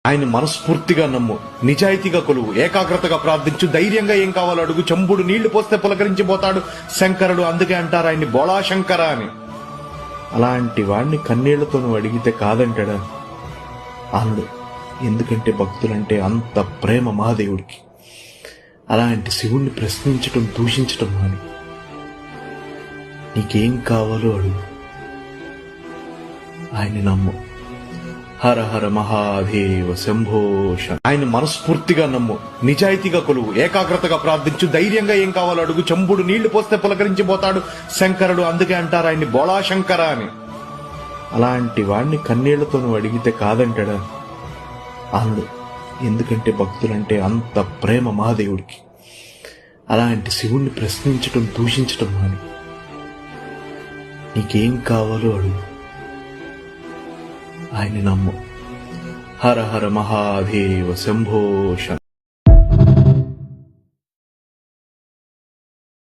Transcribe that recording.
ఆయన మనస్ఫూర్తిగా నమ్ము, నిజాయితీగా కొలువు, ఏకాగ్రతగా ప్రార్థించు, ధైర్యంగా ఏం కావాలో అడుగు, చెంబుడు నీళ్లు పోస్తే పులకరించిపోతాడు శంకరుడు. అందుకే అంటారు ఆయన్ని బోళా శంకర అని. అలాంటి వాడిని కన్నీళ్లతో నువ్వు అడిగితే కాదంటాడా? అనడు. ఎందుకంటే భక్తులంటే అంత ప్రేమ మహాదేవుడికి. అలాంటి శివుణ్ణి ప్రశ్నించటం, దూషించటం అని నీకేం కావాలో అడుగు, ఆయన్ని నమ్ము. హర హర మహాదేవ శంభోష. ఆయన మనస్ఫూర్తిగా నమ్ము, నిజాయితీగా కొలువు, ఏకాగ్రతగా ప్రార్థించు, ధైర్యంగా ఏం కావాలో అడుగు, చెంబుడు నీళ్లు పోస్తే పులకరించిపోతాడు శంకరుడు. అందుకే అంటారు ఆయన్ని బోళా శంకర అని. అలాంటి వాడిని కన్నీళ్లతో నువ్వు అడిగితే కాదంటాడా? అనడు. ఎందుకంటే భక్తులంటే అంత ప్రేమ మహాదేవుడికి. అలాంటి శివుణ్ణి ప్రశ్నించటం, దూషించటం అని నీకేం కావాలో అడుగు, ఆయన్ని నమ్ము. హర హర మహాదేవ శంభోష.